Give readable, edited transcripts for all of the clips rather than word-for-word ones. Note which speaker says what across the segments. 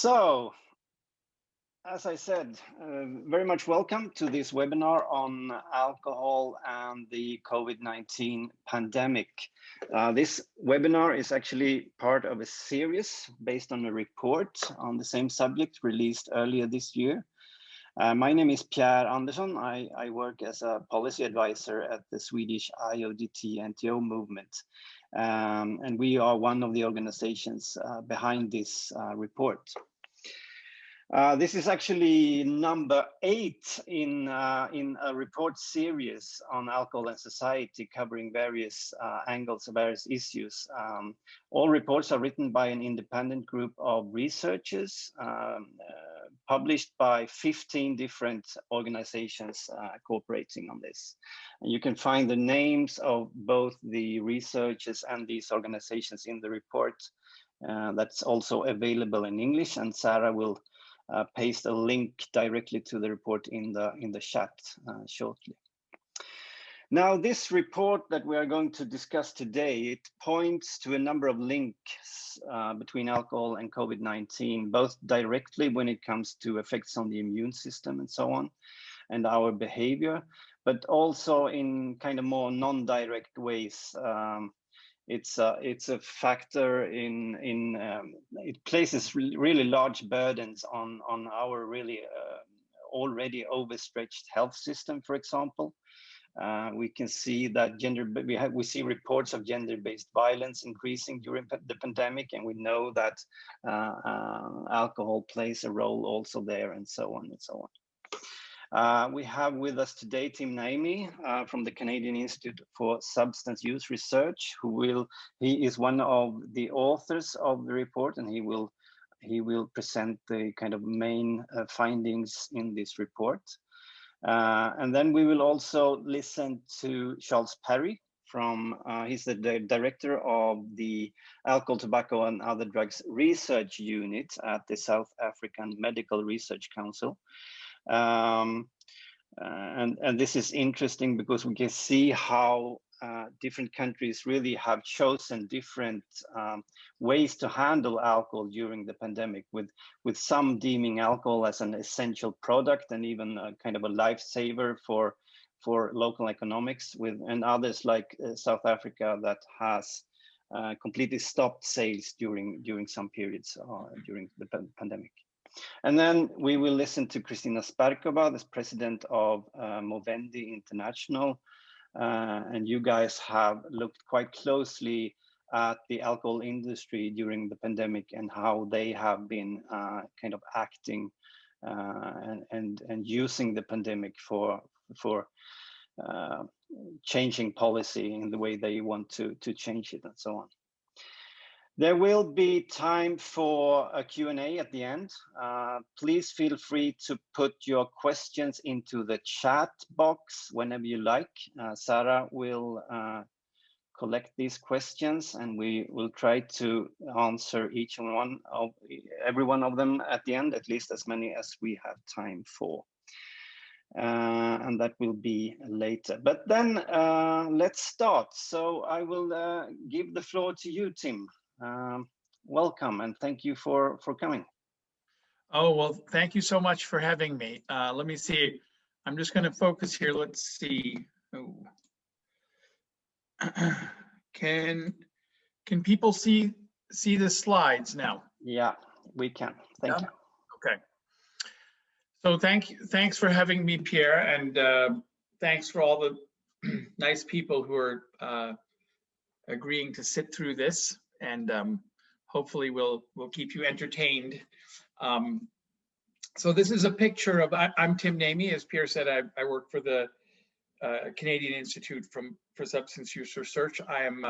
Speaker 1: So, as I said, very much welcome to this webinar on alcohol and the COVID-19 pandemic. This webinar is actually part of a series based on a report on the same subject released earlier this year. My name is Pierre Andersson. I work as a policy advisor at the Swedish IOGT-NTO movement. And we are one of the organizations behind this report. This is actually number 8 in a report series on alcohol and society, covering various angles of various issues. All reports are written by an independent group of researchers, published by 15 different organizations cooperating on this. And you can find the names of both the researchers and these organizations in the report. That's also available in English, and Sarah will paste a link directly to the report in the chat shortly. Now, this report that we are going to discuss today, it points to a number of links between alcohol and COVID-19, both directly when it comes to effects on the immune system and so on, and our behavior, but also in kind of more non-direct ways. It's a factor it places really large burdens on our really already overstretched health system, for example. We can see that we see reports of gender-based violence increasing during the pandemic, and we know that alcohol plays a role also there, and so on and so on. We have with us today Tim Naimi from the Canadian Institute for Substance Use Research, he is one of the authors of the report, and he will present the kind of main findings in this report. And then we will also listen to Charles Perry he's the director of the Alcohol, Tobacco and Other Drugs Research Unit at the South African Medical Research Council. And this is interesting because we can see how different countries really have chosen different ways to handle alcohol during the pandemic, with some deeming alcohol as an essential product and even a kind of a lifesaver for local economics, and others like South Africa that has completely stopped sales during some periods during the pandemic. And then we will listen to Kristina Sperkova, the president of Movendi International. And you guys have looked quite closely at the alcohol industry during the pandemic and how they have been kind of acting and using the pandemic for changing policy in the way they want to change it and so on. There will be time for a Q&A at the end. Please feel free to put your questions into the chat box whenever you like. Sarah will collect these questions, and we will try to answer every one of them at the end, at least as many as we have time for. And that will be later. But then let's start. So I will give the floor to you, Tim. Welcome, and thank you for coming.
Speaker 2: Oh, well, thank you so much for having me. Let me see. I'm just going to focus here. Let's see. Oh. Can people see the slides now?
Speaker 1: Yeah, we can. Thank you.
Speaker 2: Okay. So thanks for having me, Pierre, and thanks for all the nice people who are agreeing to sit through this, and hopefully we'll keep you entertained. So this is a picture of, I'm Tim Naimi. As Pierre said, I work for the Canadian Institute for Substance Use Research. I am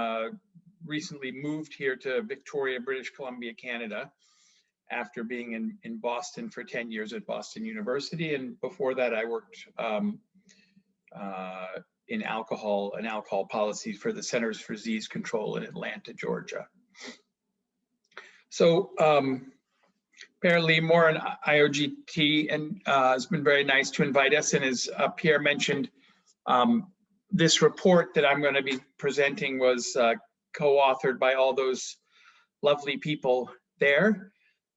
Speaker 2: recently moved here to Victoria, British Columbia, Canada, after being in Boston for 10 years at Boston University. And before that, I worked in alcohol policy for the Centers for Disease Control in Atlanta, Georgia. So Pierre Limor and IOGT has been very nice to invite us. And as Pierre mentioned, this report that I'm going to be presenting was co-authored by all those lovely people there.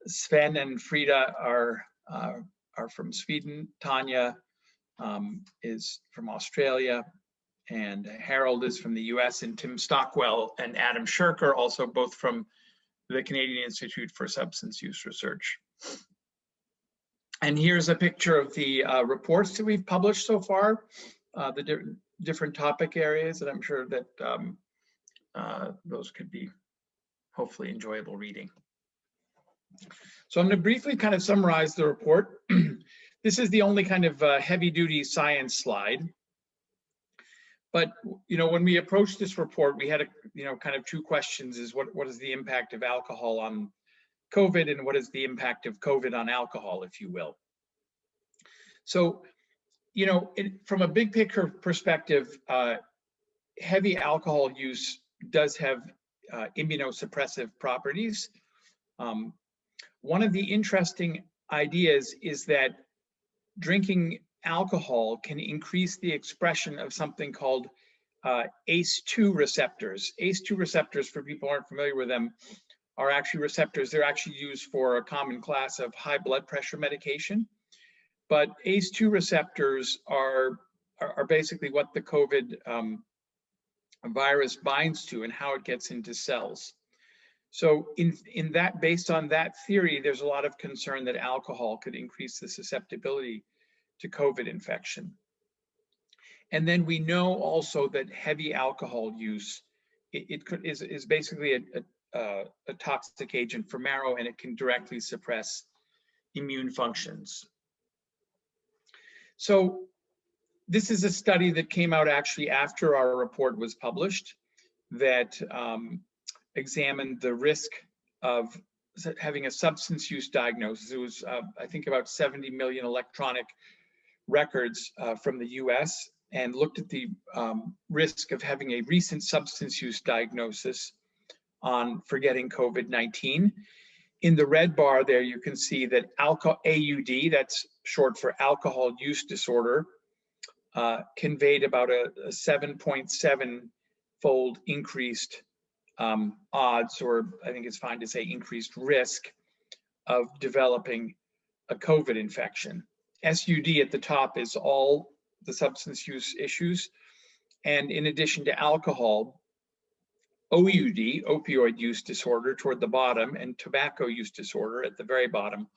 Speaker 2: Sven and Frida are from Sweden. Tanya is from Australia, and Harold is from the US, and Tim Stockwell and Adam Shirk are also both from the Canadian Institute for Substance Use Research. And here's a picture of the reports that we've published so far, the different topic areas, and I'm sure that those could be hopefully enjoyable reading. So I'm going to briefly kind of summarize the report. This is the only kind of heavy-duty science slide. But when we approached this report, we had kind of two questions: is what is the impact of alcohol on COVID, and what is the impact of COVID on alcohol, if you will. So, from a big picture perspective, heavy alcohol use does have immunosuppressive properties. One of the interesting ideas is that drinking alcohol can increase the expression of something called ACE2 receptors. ACE2 receptors, for people who aren't familiar with them, are actually receptors. They're actually used for a common class of high blood pressure medication. But ACE2 receptors are basically what the COVID virus binds to and how it gets into cells. So based on that theory, there's a lot of concern that alcohol could increase the susceptibility to COVID infection. And then we know also that heavy alcohol use is basically a toxic agent for marrow, and it can directly suppress immune functions. So this is a study that came out actually after our report was published that examined the risk of having a substance use diagnosis. It was, I think, about 70 million electronic records from the US, and looked at the risk of having a recent substance use diagnosis for getting COVID-19. In the red bar there, you can see that AUD, that's short for alcohol use disorder, conveyed about a 7.7-fold increased odds, or I think it's fine to say increased risk, of developing a COVID infection. SUD at the top is all the substance use issues. And in addition to alcohol, OUD, opioid use disorder, toward the bottom, and tobacco use disorder at the very bottom,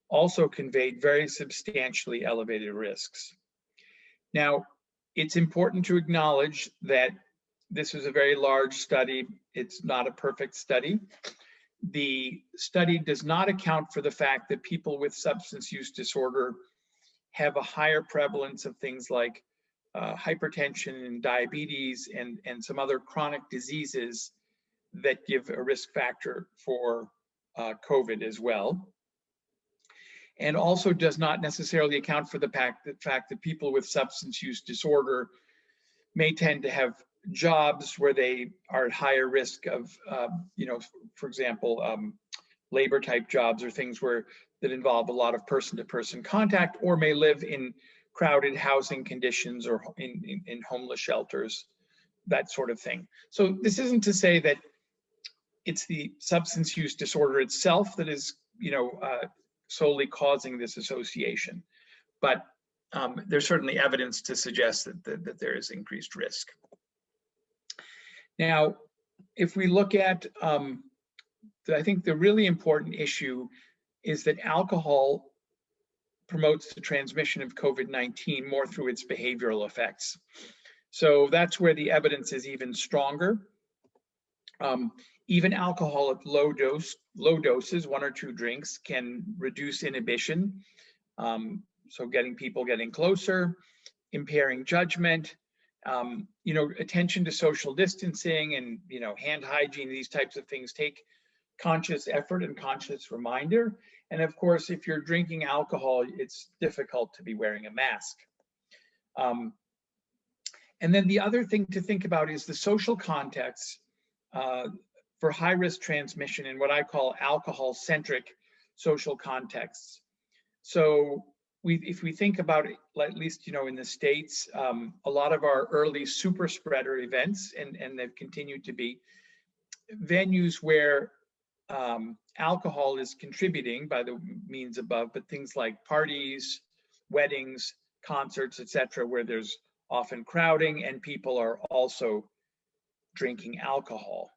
Speaker 2: also conveyed very substantially elevated risks. Now, it's important to acknowledge that this is a very large study. It's not a perfect study. The study does not account for the fact that people with substance use disorder have a higher prevalence of things like hypertension and diabetes and some other chronic diseases that give a risk factor for COVID as well. And also does not necessarily account for the fact that people with substance use disorder may tend to have jobs where they are at higher risk of, for example, labor type jobs or things that involve a lot of person-to-person contact, or may live in crowded housing conditions or in homeless shelters, that sort of thing. So this isn't to say that it's the substance use disorder itself that is, solely causing this association, but there's certainly evidence to suggest that there is increased risk. Now, if we look at, I think the really important issue is that alcohol promotes the transmission of COVID-19 more through its behavioral effects. So that's where the evidence is even stronger. Even alcohol at low doses, 1 or 2 drinks, can reduce inhibition. So people getting closer, impairing judgment, attention to social distancing and, hand hygiene, these types of things take conscious effort and conscious reminder. And of course, if you're drinking alcohol, it's difficult to be wearing a mask. And then the other thing to think about is the social context for high-risk transmission in what I call alcohol-centric social contexts. So if we think about it, at least in the States, a lot of our early super spreader events, and they've continued to be venues where alcohol is contributing by the means above, but things like parties, weddings, concerts, etc., where there's often crowding and people are also drinking alcohol.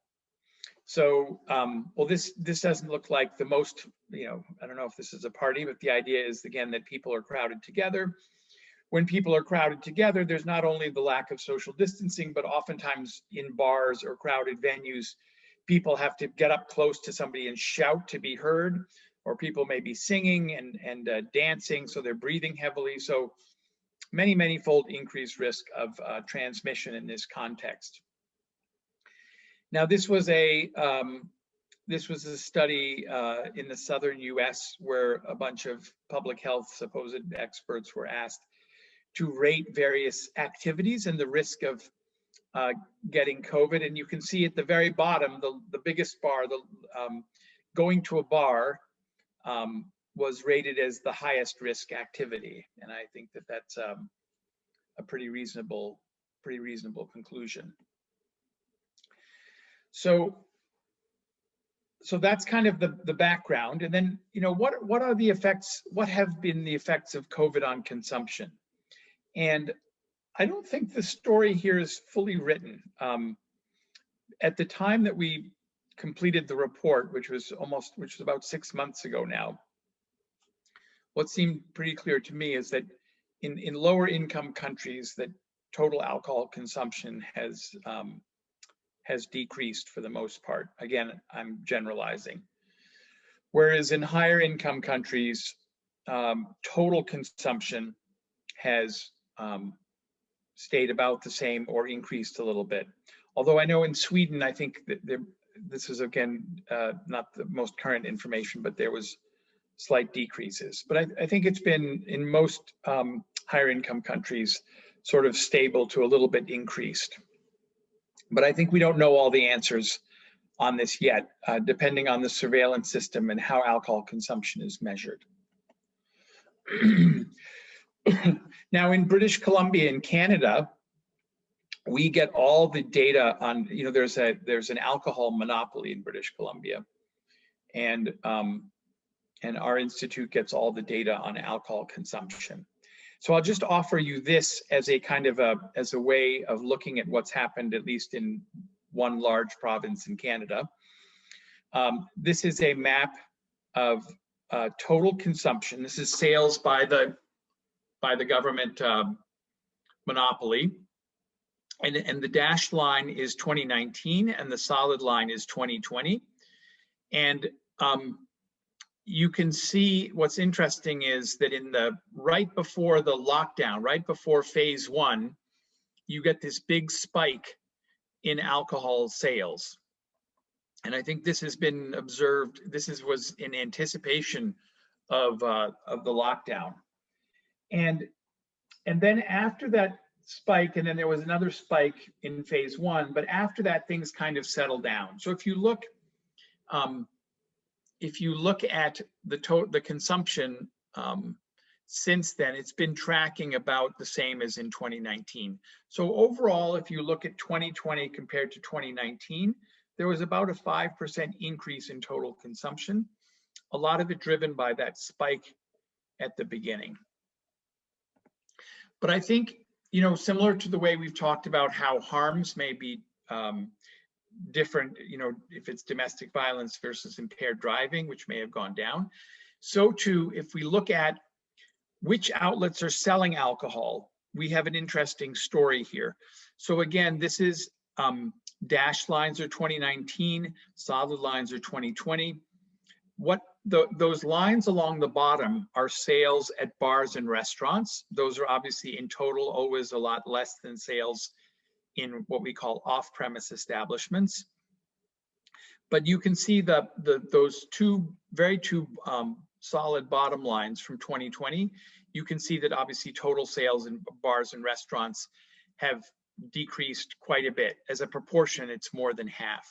Speaker 2: So, well, this doesn't look like the most, I don't know if this is a party, but the idea is, again, that people are crowded together. When people are crowded together, there's not only the lack of social distancing, but oftentimes in bars or crowded venues, people have to get up close to somebody and shout to be heard, or people may be singing and dancing, so they're breathing heavily. So many-fold increased risk of transmission in this context. Now, this was a study in the southern U.S. where a bunch of public health supposed experts were asked to rate various activities and the risk of getting COVID. And you can see at the very bottom, the biggest bar, going to a bar was rated as the highest risk activity. And I think that that's a pretty reasonable conclusion. So that's kind of the background. And then, what are the effects? What have been the effects of COVID on consumption? And I don't think the story here is fully written. At the time that we completed the report, which was about 6 months ago now, what seemed pretty clear to me is that in lower income countries, that total alcohol consumption has decreased for the most part. Again, I'm generalizing. Whereas in higher income countries, total consumption has stayed about the same or increased a little bit. Although I know in Sweden, I think that this is, again, not the most current information, but there was slight decreases. But I think it's been, in most higher income countries, sort of stable to a little bit increased. But I think we don't know all the answers on this yet, depending on the surveillance system and how alcohol consumption is measured. Now, in British Columbia in Canada, we get all the data on, there's an alcohol monopoly in British Columbia, and our institute gets all the data on alcohol consumption. So I'll just offer you this as a kind of as a way of looking at what's happened, at least in one large province in Canada. This is a map of total consumption. This is sales by the government monopoly, and the dashed line is 2019, and the solid line is 2020, and you can see what's interesting is that in the right before the lockdown, right before phase 1, you get this big spike in alcohol sales. And I think this has been observed. This was in anticipation of the lockdown. And then after that spike, and then there was another spike in phase 1, but after that, things kind of settled down. So if you look at the consumption since then, it's been tracking about the same as in 2019. So overall, if you look at 2020 compared to 2019, there was about a 5% increase in total consumption, a lot of it driven by that spike at the beginning. But I think, similar to the way we've talked about how harms may be different, if it's domestic violence versus impaired driving, which may have gone down. So too, if we look at which outlets are selling alcohol, we have an interesting story here. So again, this is dashed lines are 2019, solid lines are 2020. Those lines along the bottom are sales at bars and restaurants. Those are obviously in total always a lot less than sales in what we call off-premise establishments. But you can see those two solid bottom lines from 2020. You can see that obviously total sales in bars and restaurants have decreased quite a bit. As a proportion, it's more than half.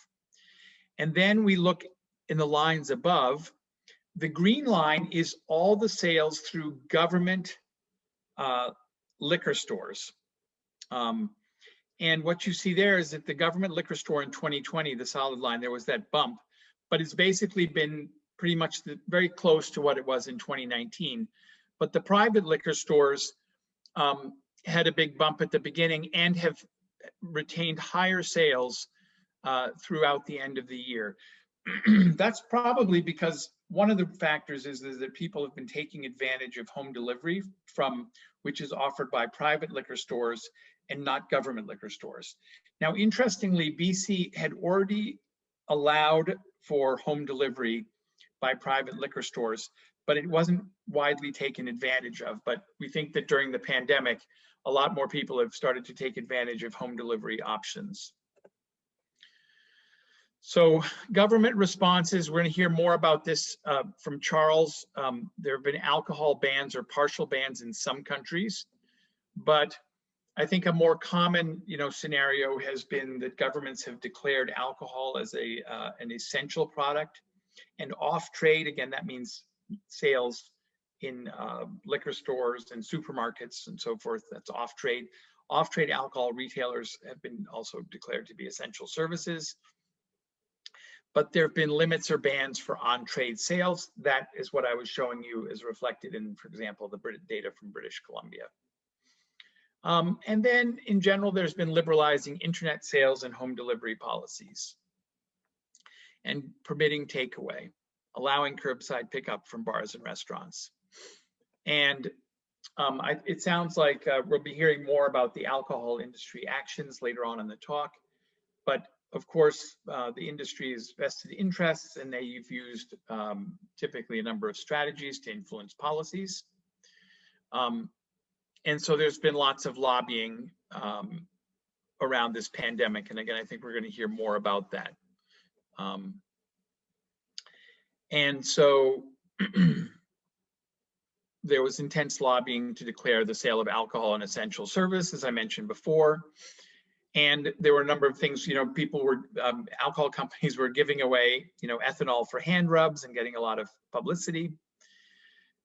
Speaker 2: And then we look in the lines above. The green line is all the sales through government liquor stores. And what you see there is that the government liquor store in 2020, the solid line, there was that bump. but it's basically been pretty much very close to what it was in 2019. But the private liquor stores had a big bump at the beginning and have retained higher sales throughout the end of the year. That's probably because one of the factors is that people have been taking advantage of home delivery which is offered by private liquor stores and not government liquor stores. Now, interestingly, BC had already allowed for home delivery by private liquor stores, but it wasn't widely taken advantage of. But we think that during the pandemic, a lot more people have started to take advantage of home delivery options. So government responses, we're going to hear more about this from Charles. There have been alcohol bans or partial bans in some countries, but I think a more common scenario has been that governments have declared alcohol as an essential product, and off trade, again, that means sales in liquor stores and supermarkets and so forth. That's off trade. Off trade alcohol retailers have been also declared to be essential services. But there have been limits or bans for on-trade sales. That is what I was showing you is reflected in, for example, the data from British Columbia. And then in general, there's been liberalizing internet sales and home delivery policies and permitting takeaway, allowing curbside pickup from bars and restaurants. And it sounds like we'll be hearing more about the alcohol industry actions later on in the talk. But of course, the industry has vested interests, and they've used typically a number of strategies to influence policies. And so there's been lots of lobbying around this pandemic. And again, I think we're going to hear more about that. And so there was intense lobbying to declare the sale of alcohol an essential service, as I mentioned before. And there were a number of things, alcohol companies were giving away, ethanol for hand rubs and getting a lot of publicity.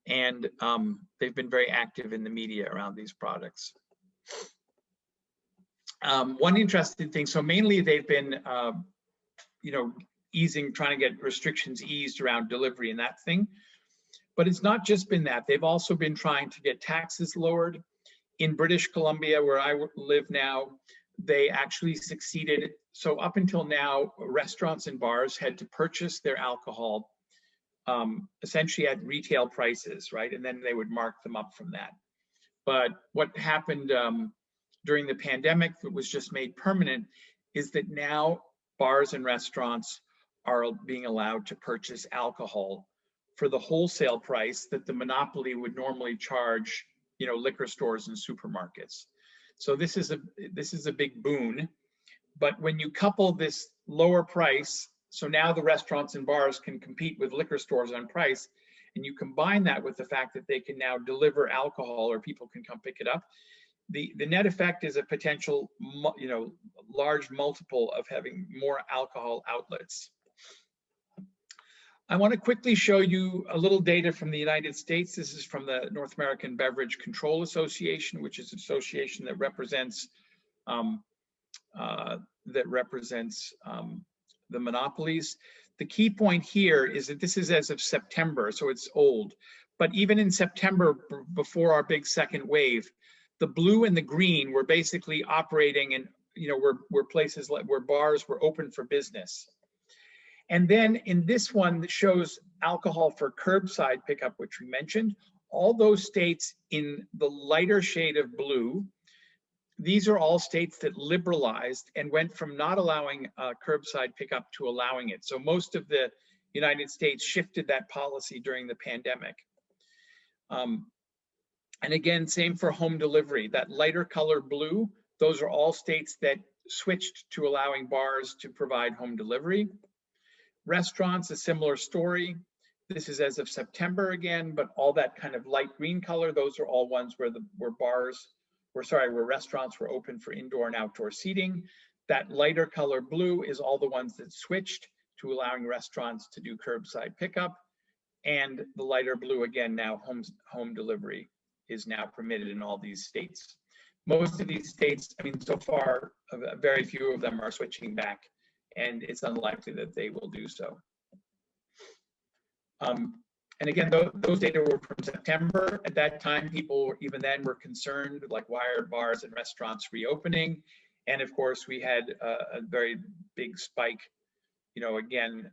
Speaker 2: And they've been very active in the media around these products. One interesting thing, so mainly they've been, trying to get restrictions eased around delivery and that thing. But it's not just been that. They've also been trying to get taxes lowered. In British Columbia, where I live now, they actually succeeded. So up until now, restaurants and bars had to purchase their alcohol essentially at retail prices, right? And then they would mark them up from that. But what happened during the pandemic that was just made permanent is that now bars and restaurants are being allowed to purchase alcohol for the wholesale price that the monopoly would normally charge, liquor stores and supermarkets. So this is a big boon. But when you couple this lower price, so now the restaurants and bars can compete with liquor stores on price, and you combine that with the fact that they can now deliver alcohol or people can come pick it up, the net effect is a potential, large multiple of having more alcohol outlets. I want to quickly show you a little data from the United States. This is from the North American Beverage Control Association, which is an association that represents the monopolies. The key point here is that this is as of September, so it's old. But even in September, before our big second wave, the blue and the green were basically operating, and were places where bars were open for business. And then in this one that shows alcohol for curbside pickup, which we mentioned, all those states in the lighter shade of blue, these are all states that liberalized and went from not allowing curbside pickup to allowing it. So most of the United States shifted that policy during the pandemic. And again, same for home delivery. That lighter color blue, those are all states that switched to allowing bars to provide home delivery. Restaurants, a similar story. This is as of September again, but all that kind of light green color, those are all ones where where restaurants were open for indoor and outdoor seating. That lighter color blue is all the ones that switched to allowing restaurants to do curbside pickup. And the lighter blue, again, now home delivery is now permitted in all these states. Most of these states, so far, very few of them are switching back, and it's unlikely that they will do so. And again, those data were from September. At that time, people even then were concerned, like why are bars and restaurants reopening? And of course, we had a very big spike, again,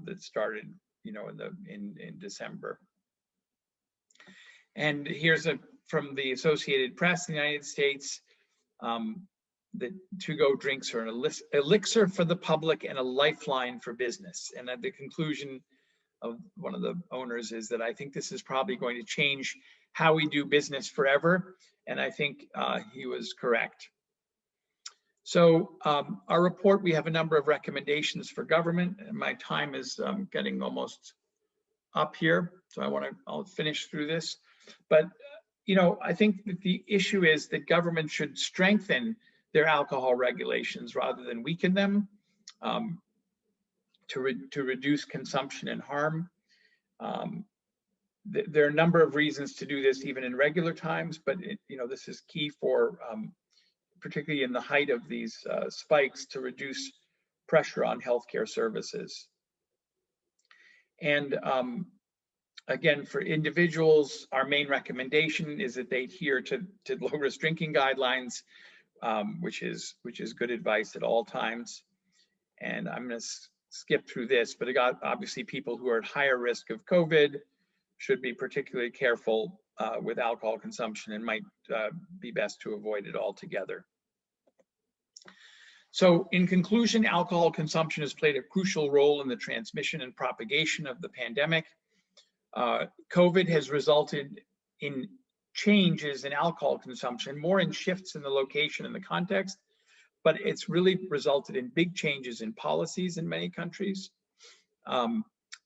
Speaker 2: that started, in December. And here's from the Associated Press in the United States. The to-go drinks are an elixir for the public and a lifeline for business. And at the conclusion of one of the owners is that I think this is probably going to change how we do business forever. And I think he was correct. So our report, we have a number of recommendations for government. And my time is getting almost up here. So I'll finish through this. But, I think that the issue is that government should strengthen their alcohol regulations rather than weaken them to reduce consumption and harm. There are a number of reasons to do this even in regular times, but this is key for particularly in the height of these spikes to reduce pressure on healthcare services. And again, for individuals, our main recommendation is that they adhere to low-risk drinking guidelines, which is good advice at all times. And I'm going to skip through this, but obviously people who are at higher risk of COVID should be particularly careful with alcohol consumption and might be best to avoid it altogether. So in conclusion, alcohol consumption has played a crucial role in the transmission and propagation of the pandemic. COVID has resulted in changes in alcohol consumption, more in shifts in the location and the context, but it's really resulted in big changes in policies in many countries.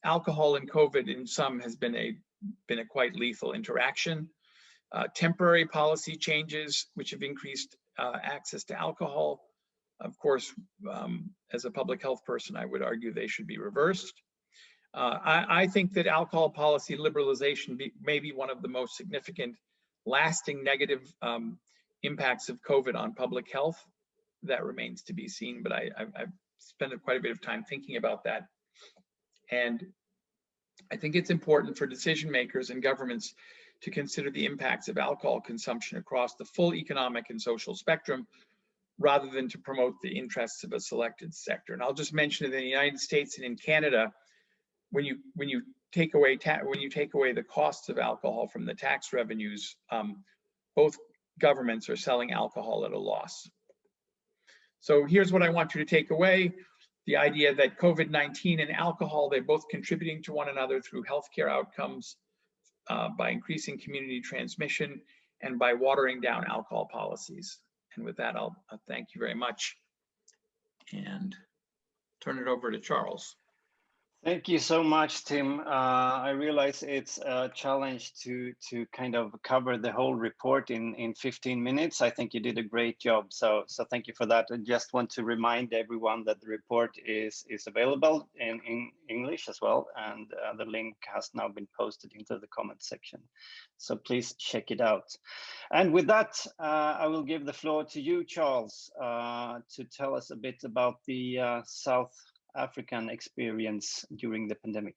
Speaker 2: Alcohol and COVID in some has been a quite lethal interaction. Temporary policy changes which have increased access to alcohol. Of course, as a public health person, I would argue they should be reversed. I think that alcohol policy liberalization may be one of the most significant lasting negative impacts of COVID on public health. That remains to be seen, but I've spent quite a bit of time thinking about that. And I think it's important for decision makers and governments to consider the impacts of alcohol consumption across the full economic and social spectrum, rather than to promote the interests of a selected sector. And I'll just mention that in the United States and in Canada, when you take away the costs of alcohol from the tax revenues, both governments are selling alcohol at a loss. So here's what I want you to take away: the idea that COVID-19 and alcohol, they're both contributing to one another through healthcare outcomes, by increasing community transmission, and by watering down alcohol policies. And with that, I'll thank you very much and turn it over to Charles.
Speaker 1: Thank you so much, Tim. I realize it's a challenge to kind of cover the whole report in 15 minutes. I think you did a great job. So thank you for that. I just want to remind everyone that the report is available in English as well. And the link has now been posted into the comment section. So please check it out. And with that, I will give the floor to you, Charles, to tell us a bit about the South African experience during the pandemic.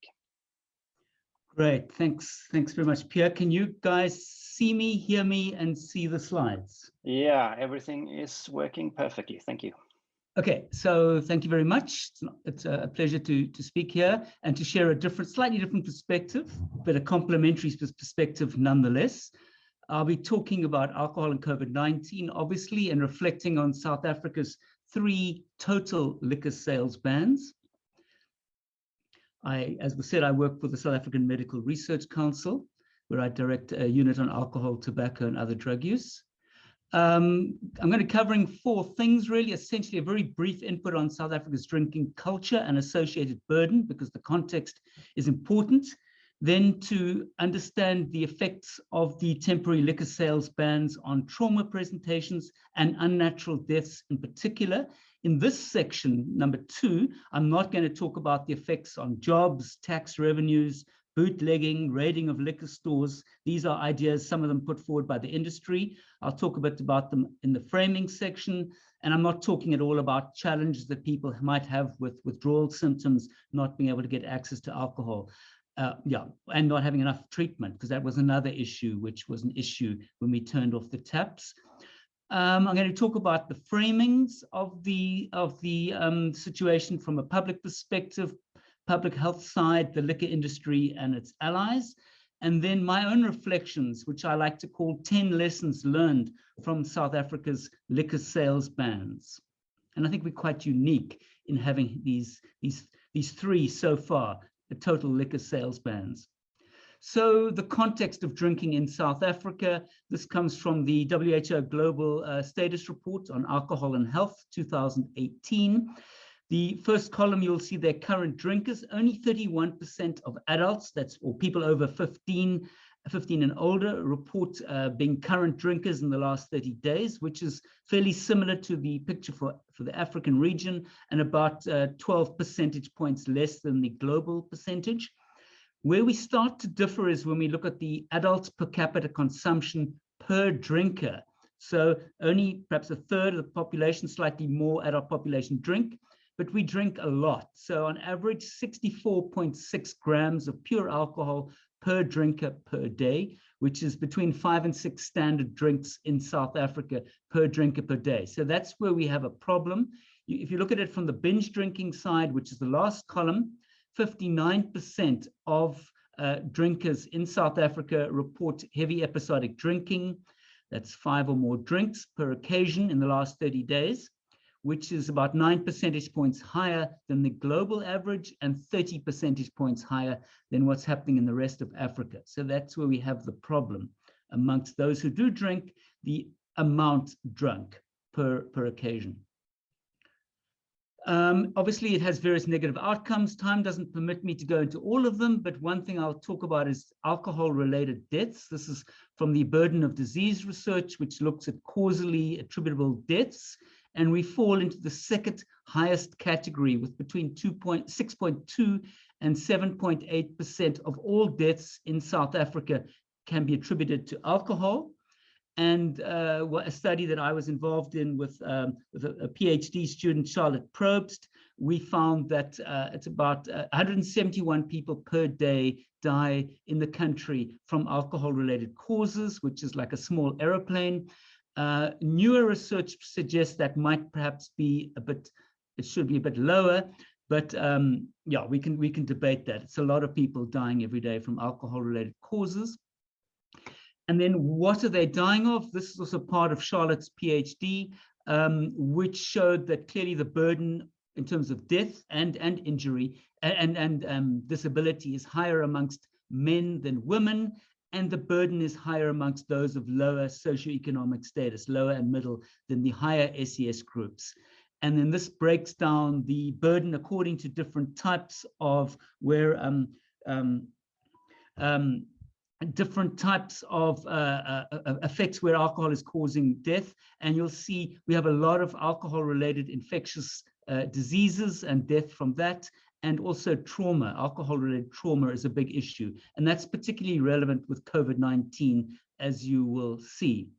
Speaker 3: Great, thanks very much, Pierre. Can you guys see me, hear me, and see the slides?
Speaker 1: Yeah, everything is working perfectly. Thank you.
Speaker 3: Okay, so thank you very much. It's a pleasure to speak here and to share a slightly different perspective, but a complementary perspective nonetheless. I'll be talking about alcohol and COVID-19, obviously, and reflecting on South Africa's 3 total liquor sales bans. As was said, I work for the South African Medical Research Council, where I direct a unit on alcohol, tobacco, and other drug use. I'm going to be covering 4 things, really. Essentially, a very brief input on South Africa's drinking culture and associated burden, because the context is important. Then to understand the effects of the temporary liquor sales bans on trauma presentations and unnatural deaths in particular. In this section, number 2, I'm not going to talk about the effects on jobs, tax revenues, bootlegging, raiding of liquor stores. These are ideas, some of them put forward by the industry. I'll talk a bit about them in the framing section. And I'm not talking at all about challenges that people might have with withdrawal symptoms, not being able to get access to alcohol. and not having enough treatment, because that was another issue, which was an issue when we turned off the taps. I'm going to talk about the framings of the situation from a public perspective, public health side, the liquor industry and its allies, and then my own reflections, which I like to call 10 lessons learned from South Africa's liquor sales bans. And I think we're quite unique in having these three so far, the total liquor sales bans. So the context of drinking in South Africa, this comes from the WHO Global Status Report on Alcohol and Health 2018. The first column, you'll see their current drinkers. Only 31% of adults, or people over 15 and older, report being current drinkers in the last 30 days, which is fairly similar to the picture for the African region, and about 12 percentage points less than the global percentage. Where we start to differ is when we look at the adults per capita consumption per drinker. So only perhaps a third of the population, slightly more adult population drink, but we drink a lot. So on average, 64.6 grams of pure alcohol per drinker per day, which is between 5 and 6 standard drinks in South Africa per drinker per day. So that's where we have a problem. If you look at it from the binge drinking side, which is the last column, 59% of drinkers in South Africa report heavy episodic drinking. That's 5 or more drinks per occasion in the last 30 days, which is about 9 percentage points higher than the global average and 30 percentage points higher than what's happening in the rest of Africa. So that's where we have the problem amongst those who do drink, the amount drunk per occasion. Obviously, it has various negative outcomes. Time doesn't permit me to go into all of them, but one thing I'll talk about is alcohol-related deaths. This is from the burden of disease research, which looks at causally attributable deaths, and we fall into the second highest category with between 6.2 and 7.8% of all deaths in South Africa can be attributed to alcohol. And a study that I was involved in with a PhD student, Charlotte Probst, we found that it's about 171 people per day die in the country from alcohol-related causes, which is like a small aeroplane. Newer research suggests that might perhaps be it should be a bit lower, but yeah, we can debate that. It's a lot of people dying every day from alcohol-related causes. And then what are they dying of? This is also part of Charlotte's PhD, which showed that clearly the burden in terms of death and injury and disability is higher amongst men than women, and the burden is higher amongst those of lower socioeconomic status, lower and middle, than the higher SES groups. And then this breaks down the burden according to different types of different types of effects where alcohol is causing death. And you'll see we have a lot of alcohol-related infectious diseases and death from that, and also trauma. Alcohol-related trauma is a big issue, and that's particularly relevant with COVID-19, as you will see.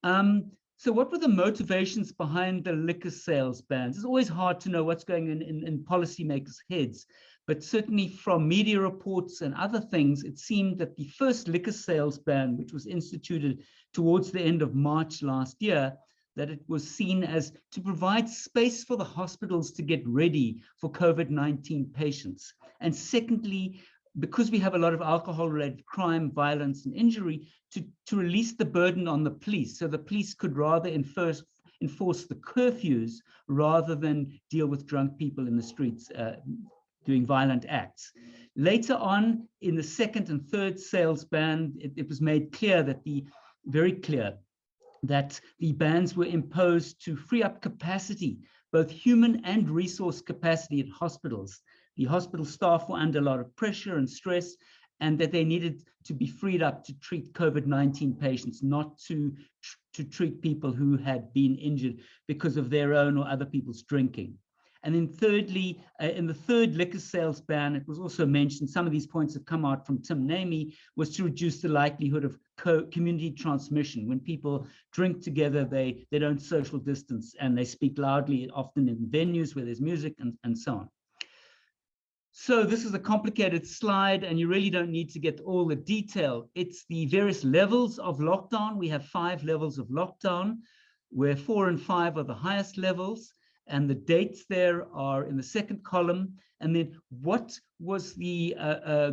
Speaker 3: So what were the motivations behind the liquor sales bans? It's always hard to know what's going on in policymakers' heads, but certainly from media reports and other things, it seemed that the first liquor sales ban, which was instituted towards the end of March last year, that it was seen as to provide space for the hospitals to get ready for COVID-19 patients. And secondly, because we have a lot of alcohol-related crime, violence, and injury, to release the burden on the police, so the police could rather enforce the curfews rather than deal with drunk people in the streets doing violent acts. Later on, in the second and third sales ban, it was made clear very clear that the bans were imposed to free up capacity, both human and resource capacity at hospitals. The hospital staff were under a lot of pressure and stress, and that they needed to be freed up to treat COVID-19 patients, not to treat people who had been injured because of their own or other people's drinking. And then thirdly, in the third liquor sales ban, it was also mentioned, some of these points have come out from Tim Naimi, was to reduce the likelihood of community transmission. When people drink together, they don't social distance, and they speak loudly, often in venues where there's music and so on. So this is a complicated slide, and you really don't need to get all the detail. It's the various levels of lockdown. We have 5 levels of lockdown, where 4 and 5 are the highest levels, and the dates there are in the second column. And then what was the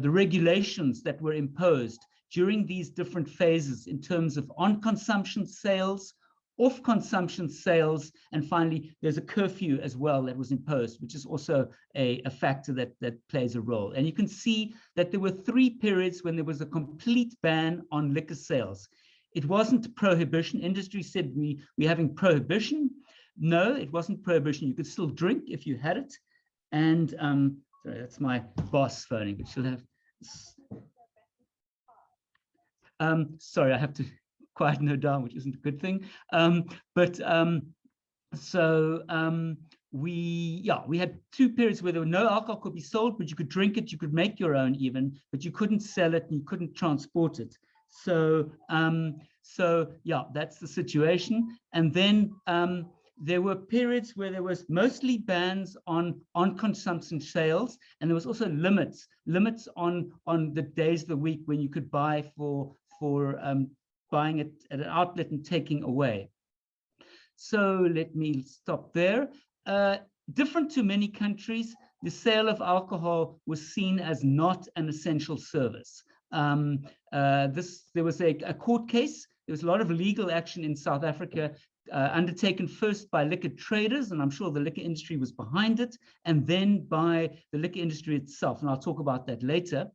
Speaker 3: regulations that were imposed during these different phases in terms of on-consumption sales, off-consumption sales, and finally, there's a curfew as well that was imposed, which is also a factor that plays a role. And you can see that there were 3 periods when there was a complete ban on liquor sales. It wasn't prohibition. Industry said we're having prohibition. No, it wasn't prohibition. You could still drink if you had it. And sorry, that's my boss phoning, but she'll have. Sorry, I have to quieten her down, which isn't a good thing. We had 2 periods where there were no alcohol could be sold, but you could drink it, you could make your own even, but you couldn't sell it and you couldn't transport it. So yeah, that's the situation. And then there were periods where there was mostly bans on consumption sales, and there was also limits on the days of the week when you could buy for buying it at an outlet and taking away. So let me stop there. Different to many countries, the sale of alcohol was seen as not an essential service. There was a court case. There was a lot of legal action in South Africa undertaken first by liquor traders, and I'm sure the liquor industry was behind it, and then by the liquor industry itself, and I'll talk about that later.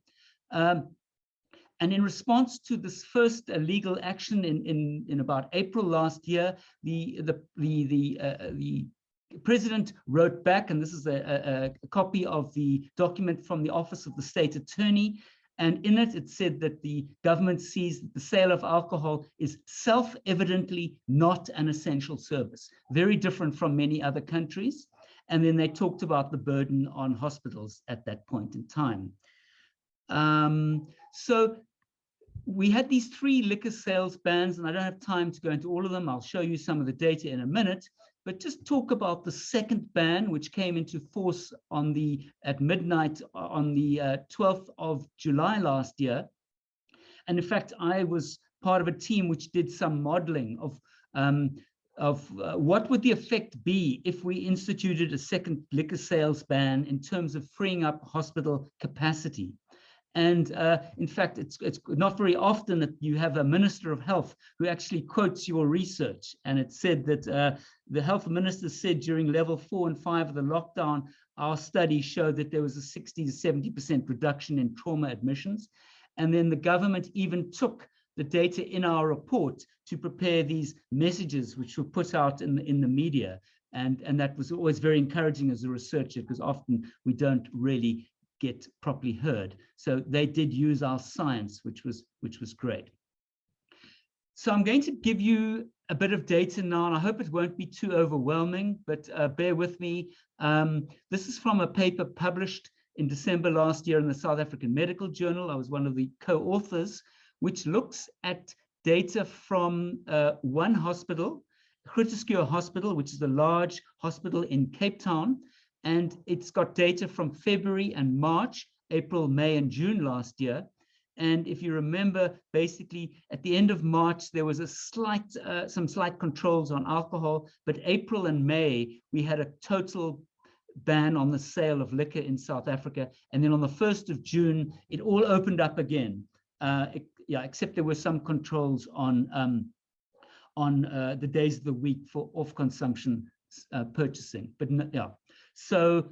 Speaker 3: And in response to this first legal action in about April last year, the president wrote back, and this is a copy of the document from the Office of the State Attorney. And in it, it said that the government sees that the sale of alcohol is self-evidently not an essential service, very different from many other countries. And then they talked about the burden on hospitals at that point in time. So we had these 3 liquor sales bans, and I don't have time to go into all of them. I'll show you some of the data in a minute, but just talk about the second ban, which came into force at midnight on the 12th of July last year. And in fact, I was part of a team which did some modeling of what would the effect be if we instituted a second liquor sales ban in terms of freeing up hospital capacity. And in fact, it's not very often that you have a minister of health who actually quotes your research. And it said that the health minister said during level 4 and 5 of the lockdown, our study showed that there was a 60 to 70% reduction in trauma admissions. And then the government even took the data in our report to prepare these messages which were put out in the media. And that was always very encouraging as a researcher, because often we don't really get properly heard. So they did use our science, which was great. So I'm going to give you a bit of data now, and I hope it won't be too overwhelming, but bear with me. This is from a paper published in December last year in the South African Medical Journal. I was one of the co-authors, which looks at data from one hospital, Groote Schuur Hospital, which is a large hospital in Cape Town. And it's got data from February and March, April, May, and June last year. And if you remember, basically at the end of March, there was some slight controls on alcohol, but April and May, we had a total ban on the sale of liquor in South Africa. And then on the 1st of June, it all opened up again. Except there were some controls on the days of the week for off-consumption purchasing, but yeah. So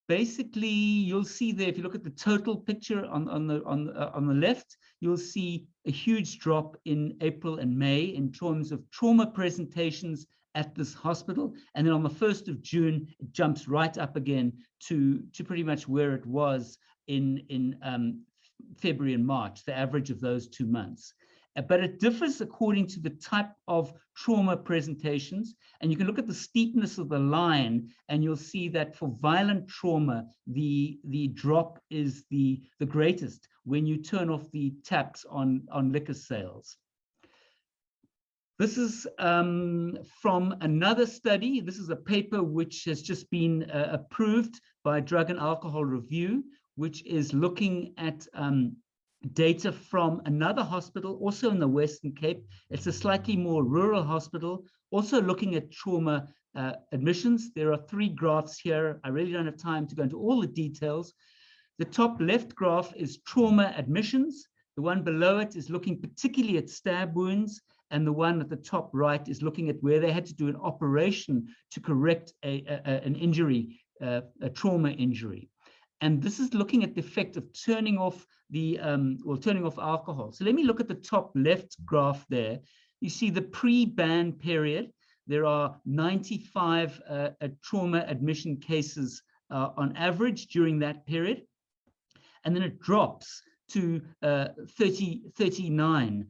Speaker 3: basically, you'll see there, if you look at the total picture on the left, you'll see a huge drop in April and May in terms of trauma presentations at this hospital. And then on the 1st of June, it jumps right up again to pretty much where it was in February and March, the average of those 2 months. But it differs according to the type of trauma presentations. And you can look at the steepness of the line, and you'll see that for violent trauma, the drop is the greatest when you turn off the taps on liquor sales. This is from another study. This is a paper which has just been approved by Drug and Alcohol Review, which is looking at data from another hospital, also in the Western Cape. It's a slightly more rural hospital, also looking at trauma admissions. There are 3 graphs here. I really don't have time to go into all the details. The top left graph is trauma admissions. The one below it is looking particularly at stab wounds. And the one at the top right is looking at where they had to do an operation to correct an injury, a trauma injury. And this is looking at the effect of turning off turning off alcohol. So let me look at the top left graph there. You see the pre-ban period. There are 95 trauma admission cases on average during that period. And then it drops to 39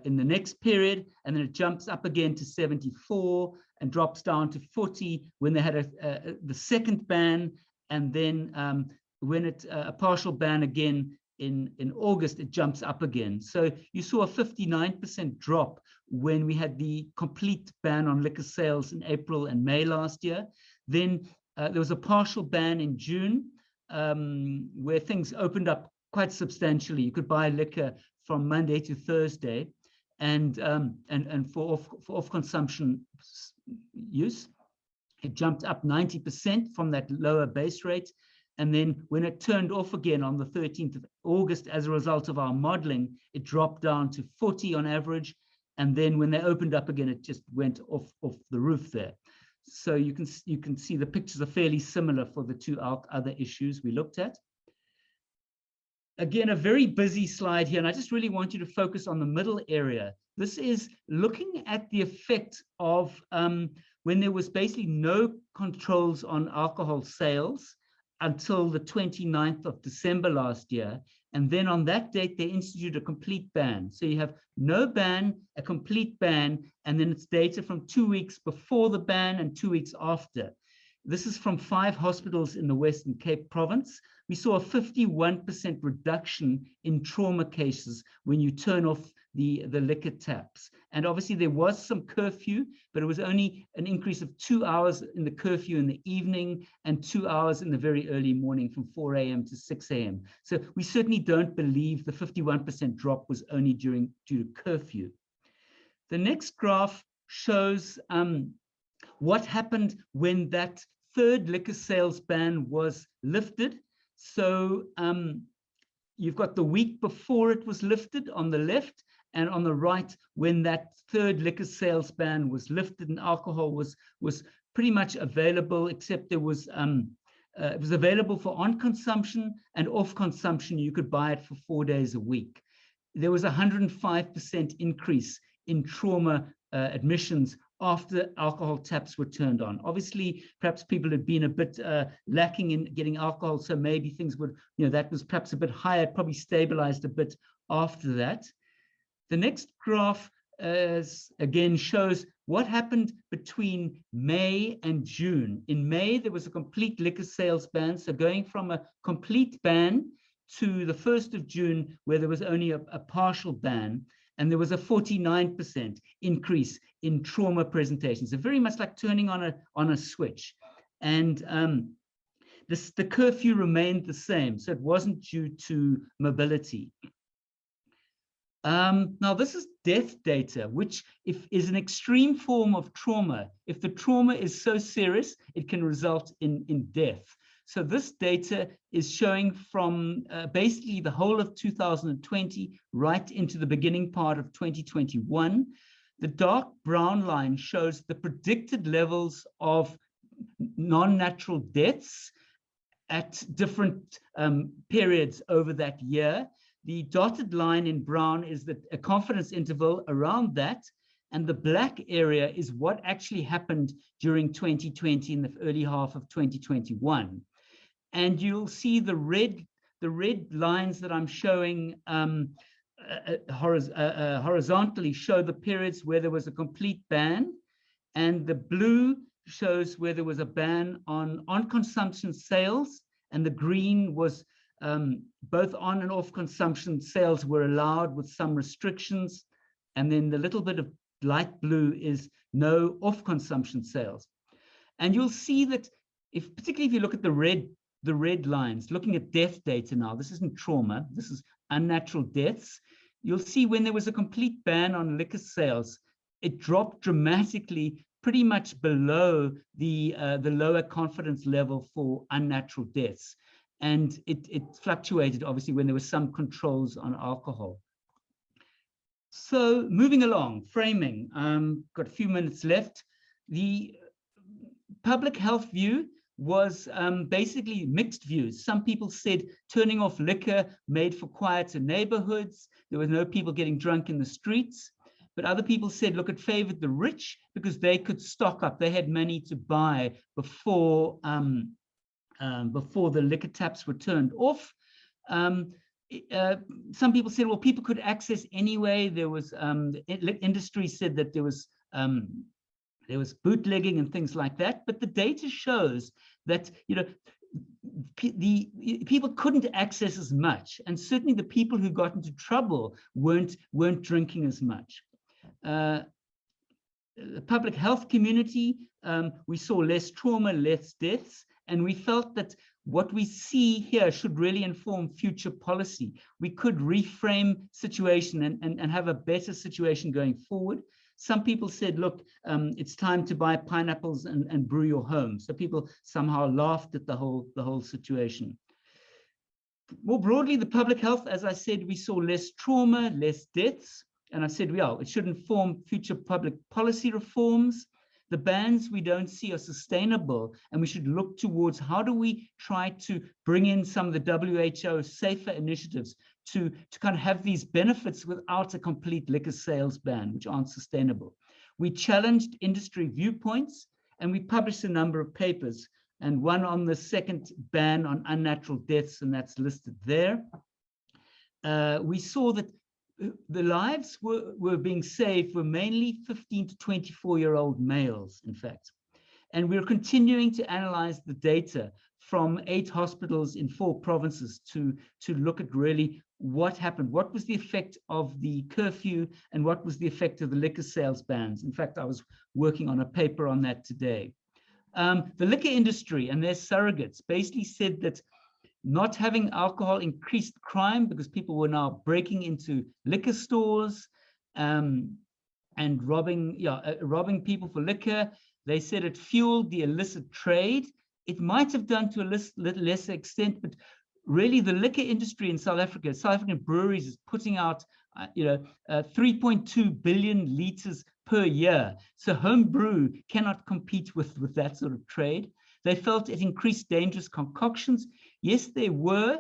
Speaker 3: in the next period, and then it jumps up again to 74 and drops down to 40 when they had the second ban, and then when a partial ban again in August, it jumps up again. So you saw a 59% drop when we had the complete ban on liquor sales in April and May last year. Then there was a partial ban in June where things opened up quite substantially. You could buy liquor from Monday to Thursday, and for off-consumption use, it jumped up 90% from that lower base rate. And then when it turned off again on the 13th of August, as a result of our modeling, it dropped down to 40 on average. And then when they opened up again, it just went off the roof there. So you can see the pictures are fairly similar for the 2 other issues we looked at. Again, a very busy slide here, and I just really want you to focus on the middle area. This is looking at the effect of when there was basically no controls on alcohol sales until the 29th of December last year. And then on that date, they instituted a complete ban. So you have no ban, a complete ban, and then it's data from 2 weeks before the ban and 2 weeks after. This is from 5 hospitals in the Western Cape province. We saw a 51% reduction in trauma cases when you turn off the liquor taps. And obviously there was some curfew, but it was only an increase of 2 hours in the curfew in the evening and 2 hours in the very early morning from 4 a.m. to 6 a.m. So we certainly don't believe the 51% drop was only due to curfew. The next graph shows what happened when that 3rd liquor sales ban was lifted. So you've got the week before it was lifted on the left, and on the right, when that 3rd liquor sales ban was lifted and alcohol was pretty much available, except there was it was available for on consumption and off consumption. You could buy it for 4 days a week. There was a 105% increase in trauma admissions after alcohol taps were turned on. Obviously, perhaps people had been a bit lacking in getting alcohol, so maybe things would, that was perhaps a bit higher, it probably stabilized a bit after that. The next graph again shows what happened between May and June. In May, there was a complete liquor sales ban, so going from a complete ban to the 1st of June, where there was only a partial ban, and there was a 49% increase in trauma presentations. So very much like turning on a switch. And the curfew remained the same, so it wasn't due to mobility. Now, this is death data, which is an extreme form of trauma. If the trauma is so serious, it can result in death. So this data is showing from basically the whole of 2020 right into the beginning part of 2021. The dark brown line shows the predicted levels of non-natural deaths at different periods over that year. The dotted line in brown is a confidence interval around that, and the black area is what actually happened during 2020 in the early half of 2021. And you'll see the red lines that I'm showing horizontally show the periods where there was a complete ban, and the blue shows where there was a ban on consumption sales, and the green was both on and off consumption sales were allowed with some restrictions, And then the little bit of light blue is no off-consumption sales. And you'll see that particularly if you look at the red lines, looking at death data now, this isn't trauma, this is unnatural deaths. You'll see when there was a complete ban on liquor sales, it dropped dramatically, pretty much below the lower confidence level for unnatural deaths. And it fluctuated, obviously, when there were some controls on alcohol. So moving along, framing, got a few minutes left. The public health view was basically mixed views. Some people said turning off liquor made for quieter neighborhoods. There were no people getting drunk in the streets. But other people said, look, it favored the rich because they could stock up. They had money to buy before the liquor taps were turned off. Some people said, well, people could access anyway. There was industry said that there was bootlegging and things like that. But the data shows that people couldn't access as much, and certainly the people who got into trouble weren't drinking as much. The public health community, we saw less trauma, less deaths, and we felt that what we see here should really inform future policy. We could reframe situation and have a better situation going forward. Some people said, look, it's time to buy pineapples and brew your home. So people somehow laughed at the whole situation. More broadly, the public health, as I said, we saw less trauma, less deaths. And I said, well, it should inform future public policy reforms. The bans we don't see are sustainable, and we should look towards how do we try to bring in some of the WHO safer initiatives to kind of have these benefits without a complete liquor sales ban, which aren't sustainable. We challenged industry viewpoints, and we published a number of papers, and one on the second ban on unnatural deaths, and that's listed there. We saw that the lives were being saved were mainly 15 to 24-year-old males, in fact. And we're continuing to analyze the data from 8 hospitals in 4 provinces to look at really what happened. What was the effect of the curfew and what was the effect of the liquor sales bans? In fact, I was working on a paper on that today. The liquor industry and their surrogates basically said that not having alcohol increased crime because people were now breaking into liquor stores and robbing people for liquor. They said it fueled the illicit trade. It might have done to a lesser extent, but really the liquor industry in South African breweries is putting out 3.2 billion liters per year. So home brew cannot compete with that sort of trade. They felt it increased dangerous concoctions. Yes, there were,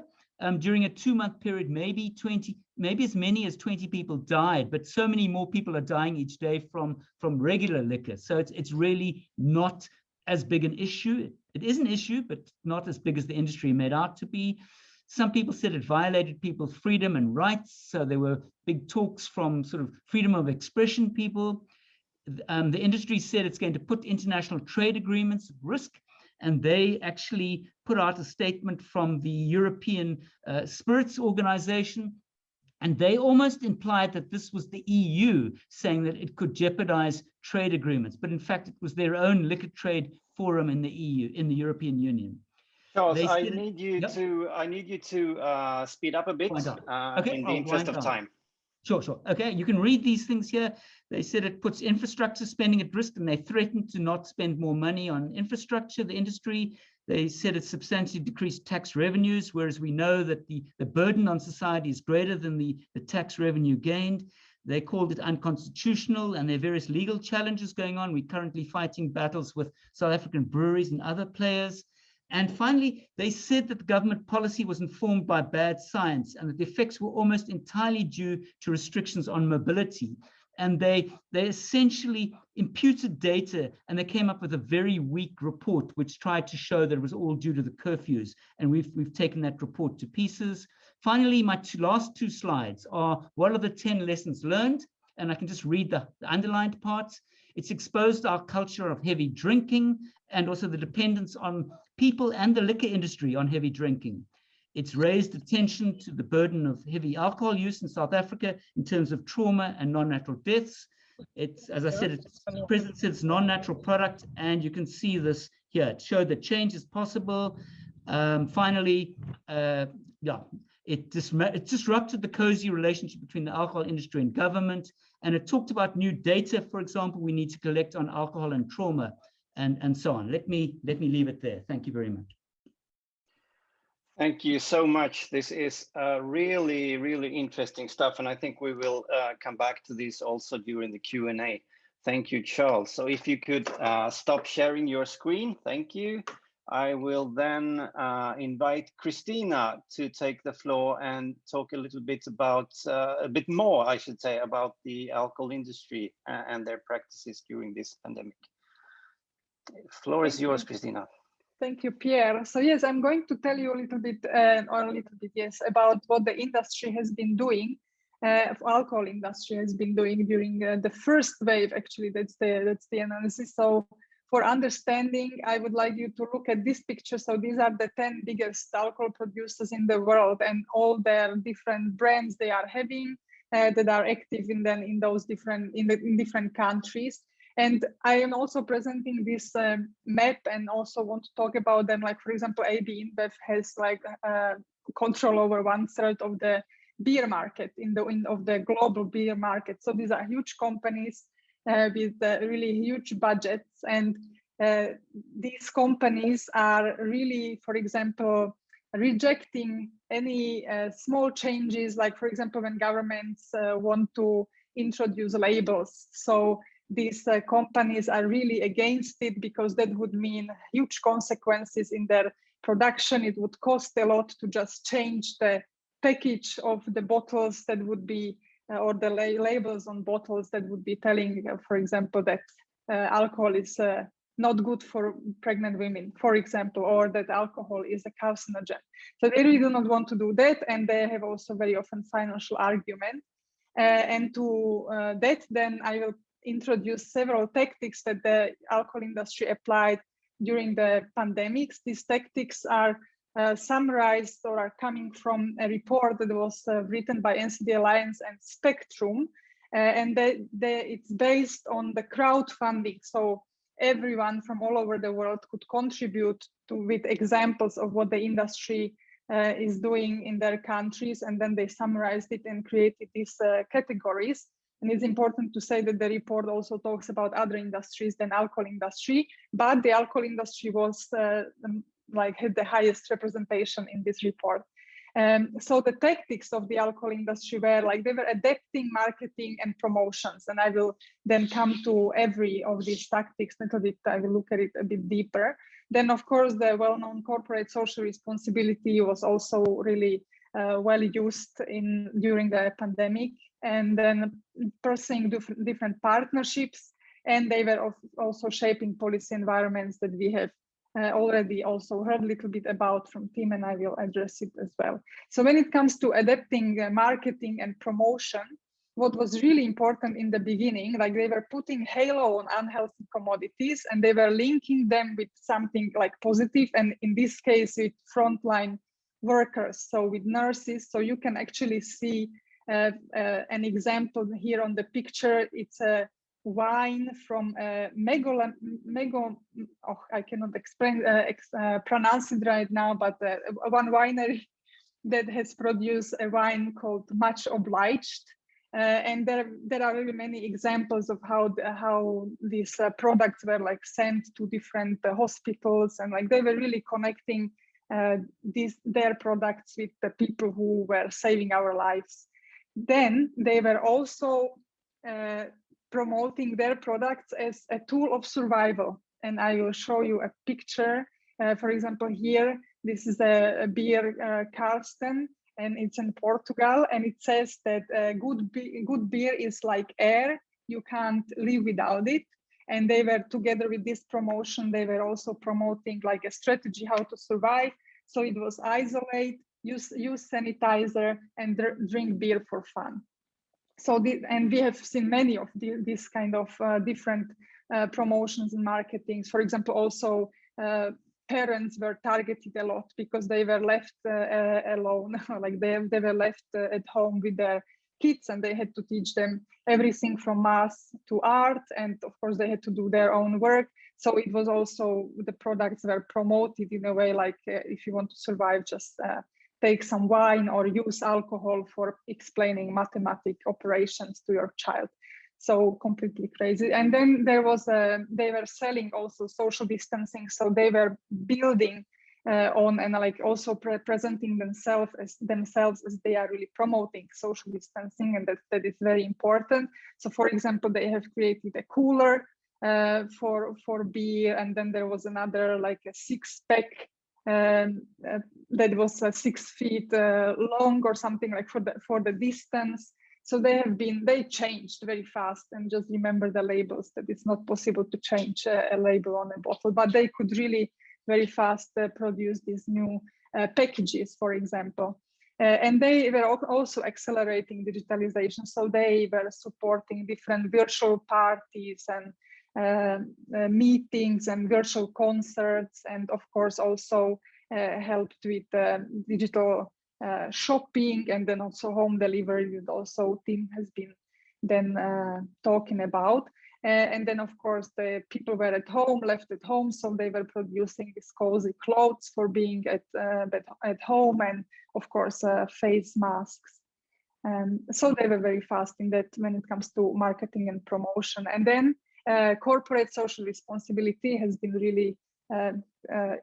Speaker 3: during a 2-month period, maybe as many as 20 people died, but so many more people are dying each day from regular liquor. So it's really not as big an issue. It is an issue, but not as big as the industry made out to be. Some people said it violated people's freedom and rights. So there were big talks from sort of freedom of expression people. The industry said it's going to put international trade agreements at risk. And they actually put out a statement from the European Spirits Organization. And they almost implied that this was the EU saying that it could jeopardize trade agreements. But in fact, it was their own liquor trade forum in the EU, in the European Union.
Speaker 1: Charles, I need you to speed up a bit in the interest of time.
Speaker 3: Sure. Okay, you can read these things here. They said it puts infrastructure spending at risk, and they threatened to not spend more money on infrastructure, the industry. They said it substantially decreased tax revenues, whereas we know that the burden on society is greater than the tax revenue gained. They called it unconstitutional, and there are various legal challenges going on. We're currently fighting battles with South African breweries and other players. And finally, they said that the government policy was informed by bad science and that the effects were almost entirely due to restrictions on mobility. And they essentially imputed data, and they came up with a very weak report which tried to show that it was all due to the curfews. And we've taken that report to pieces. Finally, my last 2 slides are what are the 10 lessons learned? And I can just read the underlined parts. It's exposed our culture of heavy drinking and also the dependence on people and the liquor industry on heavy drinking. It's raised attention to the burden of heavy alcohol use in South Africa in terms of trauma and non-natural deaths. It's, as I said, it's present its non-natural product, and you can see this here. It showed that change is possible. Finally, it disrupted the cozy relationship between the alcohol industry and government, and it talked about new data, for example, we need to collect on alcohol and trauma, and so on. Let me leave it there. Thank you very much.
Speaker 1: Thank you so much. This is really, really interesting stuff, and I think we will come back to this also during the Q&A. Thank you, Charles. So if you could stop sharing your screen, thank you. I will then invite Kristina to take the floor and talk a little bit about, a bit more, I should say, about the alcohol industry and their practices during this pandemic. The floor is yours, Kristina.
Speaker 4: Thank you, Pierre. So yes, I'm going to tell you a little bit, about what the industry has been doing, alcohol industry has been doing during the first wave. Actually, that's the analysis. So for understanding, I would like you to look at this picture. So these are the 10 biggest alcohol producers in the world, and all their different brands they are having that are active in those different different countries. And I am also presenting this map, and also want to talk about them. Like, for example, AB InBev has like control over 1/3 of the beer market of the global beer market. So these are huge companies with really huge budgets, and these companies are really, for example, rejecting any small changes. Like, for example, when governments want to introduce labels. So these companies are really against it, because that would mean huge consequences in their production. It would cost a lot to just change the package of the bottles that would be, or the labels on bottles that would be telling, for example, that alcohol is not good for pregnant women, for example, or that alcohol is a carcinogen. So they really do not want to do that, and they have also very often financial argument. And to that, then I will introduce several tactics that the alcohol industry applied during the pandemics. These tactics are summarized or are coming from a report that was written by NCD Alliance and Spectrum, and it's based on the crowdfunding. So everyone from all over the world could contribute with examples of what the industry is doing in their countries, and then they summarized it and created these categories. And it's important to say that the report also talks about other industries than alcohol industry, but the alcohol industry was had the highest representation in this report. So the tactics of the alcohol industry were they were adapting marketing and promotions, and I will then come to every of these tactics little bit. I will look at it a bit deeper. Then, of course, the well-known corporate social responsibility was also really well used during the pandemic, and then pursuing different partnerships, and they were also shaping policy environments that we have already also heard a little bit about from Tim, and I will address it as well. So when it comes to adapting marketing and promotion, what was really important in the beginning, they were putting halo on unhealthy commodities, and they were linking them with something positive, and in this case with frontline workers, so with nurses. So you can actually see an example here on the picture. It's a wine from I cannot pronounce it right now, but one winery that has produced a wine called Much Obliged. And there are really many examples of how these products were sent to different hospitals, and they were really connecting their products with the people who were saving our lives. Then they were also promoting their products as a tool of survival, and I will show you a picture. For example, here this is a beer Karsten, and it's in Portugal, and it says that good beer is like air, you can't live without it. And they were, together with this promotion, they were also promoting a strategy how to survive. So it was isolate, use sanitizer, and drink beer for fun. So and we have seen many of these kind of different promotions and marketings. For example, also parents were targeted a lot because they were left alone, like they were left at home with their kids, and they had to teach them everything from math to art, and of course they had to do their own work. So it was also, the products were promoted in a way like if you want to survive, just take some wine or use alcohol for explaining mathematic operations to your child. So completely crazy. And then there was they were selling also social distancing, so they were building on and like also presenting themselves as they are really promoting social distancing, and that is very important. So for example, they have created a cooler for beer, and then there was another like a 6-pack that was 6 feet long or something, like for the distance. So they changed very fast, and just remember the labels, that it's not possible to change a label on a bottle, but they could really very fast produce these new packages, for example. And they were also accelerating digitalization. So they were supporting different virtual parties and meetings and virtual concerts, and of course also helped with digital shopping, and then also home delivery that also Tim has been then talking about. And then of course the people were left at home, so they were producing these cozy clothes for being at home, and of course face masks. So they were very fast in that when it comes to marketing and promotion. And then corporate social responsibility has been really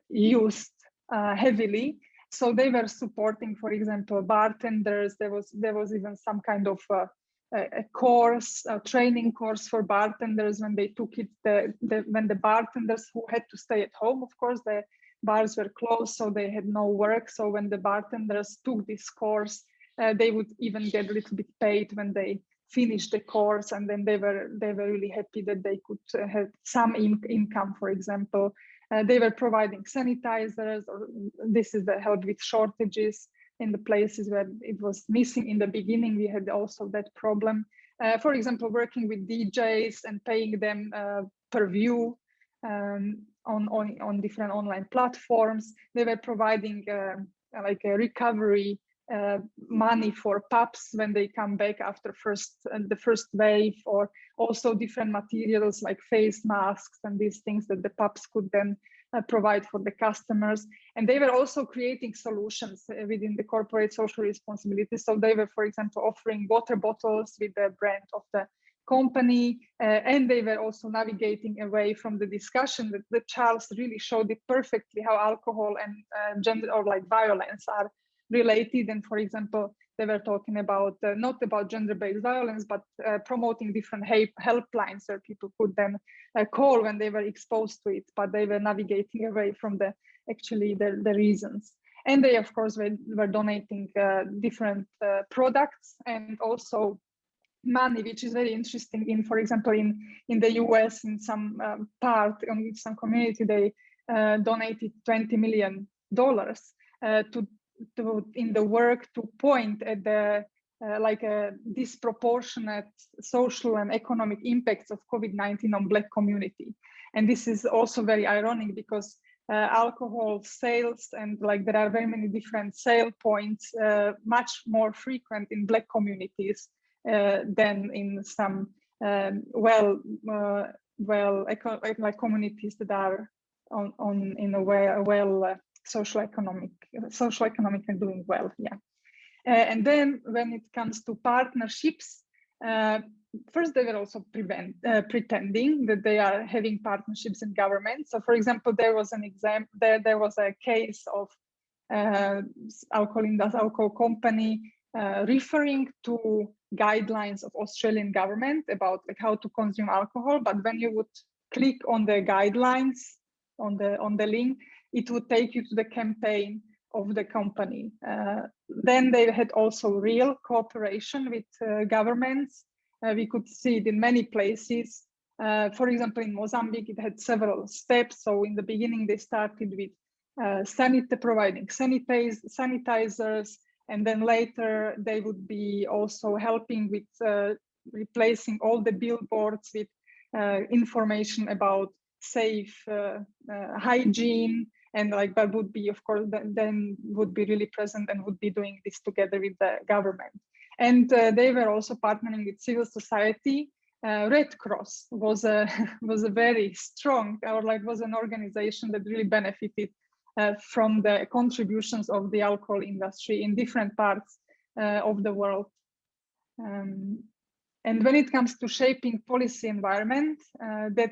Speaker 4: used heavily. So they were supporting, for example, bartenders. There was even some kind of a course, a training course for bartenders when they took it. When the bartenders who had to stay at home, of course, the bars were closed, so they had no work. So when the bartenders took this course, they would even get a little bit paid when they finished the course, and then they were really happy that they could have some income, for example. They were providing sanitizers, or this is the help with shortages in the places where it was missing. In the beginning, we had also that problem. For example, working with DJs and paying them per view on different online platforms. They were providing like a recovery money for pubs when they come back after the first wave, or also different materials like face masks and these things that the pubs could then provide for the customers. And they were also creating solutions within the corporate social responsibility. So they were, for example, offering water bottles with the brand of the company, and they were also navigating away from the discussion that the Charles really showed it perfectly, how alcohol and gender or like violence are related. And for example, they were talking about not about gender-based violence, but promoting different helplines where people could then call when they were exposed to it, but they were navigating away from the reasons. And they, of course, were donating different products and also money, which is very interesting. In, for example, in the US, in some in some community, they donated $20 million in the work to point at the like a disproportionate social and economic impacts of COVID-19 on Black community. And this is also very ironic because alcohol sales and like there are very many different sale points much more frequent in Black communities than in some like communities that are on in a way social economic and doing well. Yeah. And then when it comes to partnerships, first they were also pretending that they are having partnerships in government. So for example, there was there was a case of alcohol company referring to guidelines of Australian government about like how to consume alcohol, but when you would click on the guidelines on the link, it would take you to the campaign of the company. Then they had also real cooperation with governments. We could see it in many places. For example, in Mozambique, it had several steps. So in the beginning, they started with providing sanitizers, and then later they would be also helping with replacing all the billboards with information about safe hygiene. and like that would be, of course, then would be really present and would be doing this together with the government. And they were also partnering with civil society. Red Cross was a very strong, or like was an organization that really benefited from the contributions of the alcohol industry in different parts of the world. And when it comes to shaping policy environment, that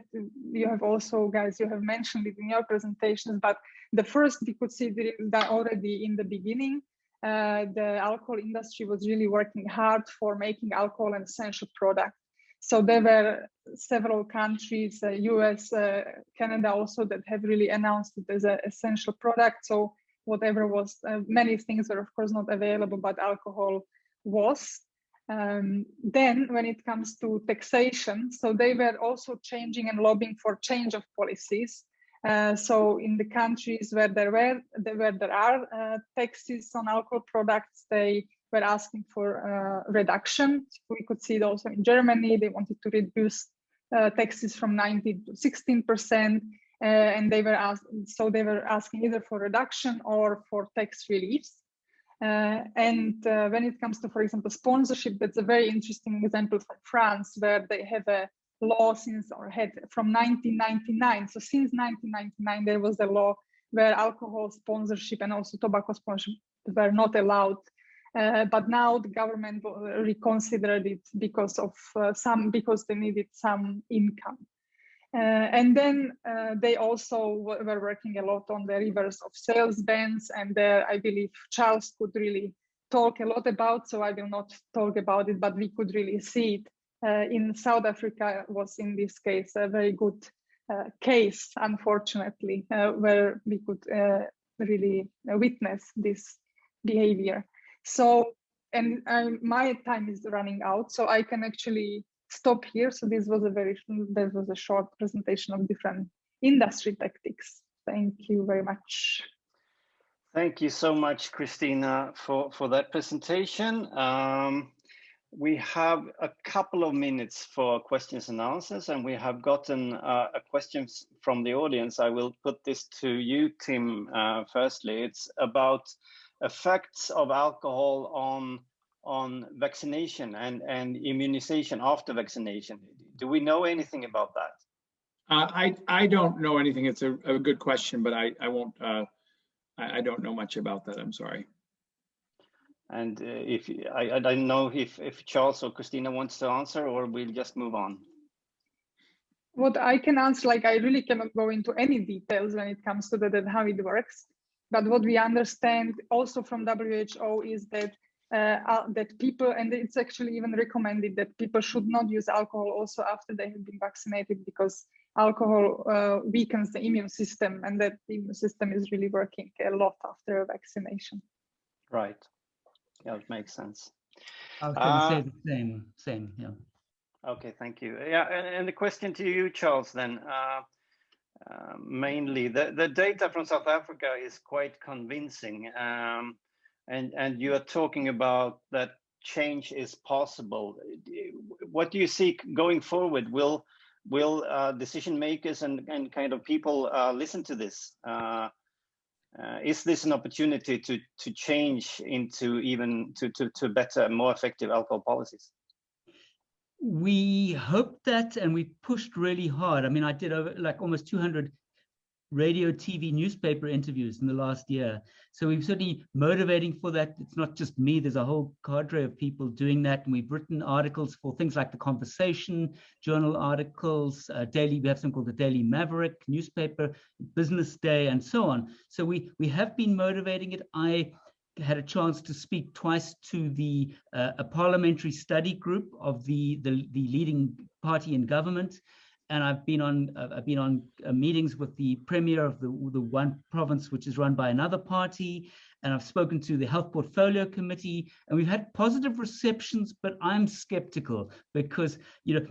Speaker 4: you have also, guys, you have mentioned it in your presentations, but the first we could see that already in the beginning, the alcohol industry was really working hard for making alcohol an essential product. So there were several countries, US, Canada also, that have really announced it as an essential product. So whatever was, many things were of course not available, but alcohol was. Then when it comes to taxation, so they were also changing and lobbying for change of policies. So in the countries where there are taxes on alcohol products, they were asking for reduction. We could see it also in Germany. They wanted to reduce taxes from 19 to 16%, and they were asking either for reduction or for tax reliefs. And when it comes to, for example, sponsorship, that's a very interesting example from France, where they have a law since, or had from 1999. So since 1999, there was a law where alcohol sponsorship and also tobacco sponsorship were not allowed. But now the government reconsidered it because of because they needed some income. And then they also were working a lot on the reverse of sales bans, and there I believe Charles could really talk a lot about, so I will not talk about it, but we could really see it. In South Africa was in this case a very good case, unfortunately, where we could really witness this behavior. So, and my time is running out, so I can actually stop here. So this was a short presentation of different industry tactics. Thank you very much.
Speaker 1: Thank you so much, Kristina, for that presentation. We have a couple of minutes for questions and answers, and we have gotten a question from the audience. I will put this to you, Tim, firstly. It's about effects of alcohol on vaccination and immunization after vaccination. Do we know anything about that?
Speaker 2: I don't know anything. It's a good question, but I won't. I don't know much about that. I'm sorry.
Speaker 1: And I don't know if Charles or Kristina wants to answer, or we'll just move on.
Speaker 4: What I can answer, like I really cannot go into any details when it comes to that how it works. But what we understand also from WHO is that that people, and it's actually even recommended that people should not use alcohol also after they have been vaccinated, because alcohol weakens the immune system, and that the immune system is really working a lot after vaccination.
Speaker 1: Right. Yeah, it makes sense.
Speaker 3: I was going to say the same, yeah.
Speaker 1: Okay, thank you. Yeah, and the question to you, Charles, then, mainly, the data from South Africa is quite convincing, and you are talking about that change is possible. What do you see going forward? Will decision makers and kind of people listen to this? Is this an opportunity to change into even to better, more effective alcohol policies?
Speaker 3: We hoped that, and we pushed really hard. I mean, I did over like almost 200 radio, TV, newspaper interviews in the last year. So we're certainly motivating for that. It's not just me, there's a whole cadre of people doing that. And we've written articles for things like The Conversation, journal articles, we have something called the Daily Maverick newspaper, Business Day, and so on. So we have been motivating it. I had a chance to speak twice to the a parliamentary study group of the leading party in government. And I've been on meetings with the premier of the one province which is run by another party, and I've spoken to the Health Portfolio Committee, and we've had positive receptions. But I'm skeptical because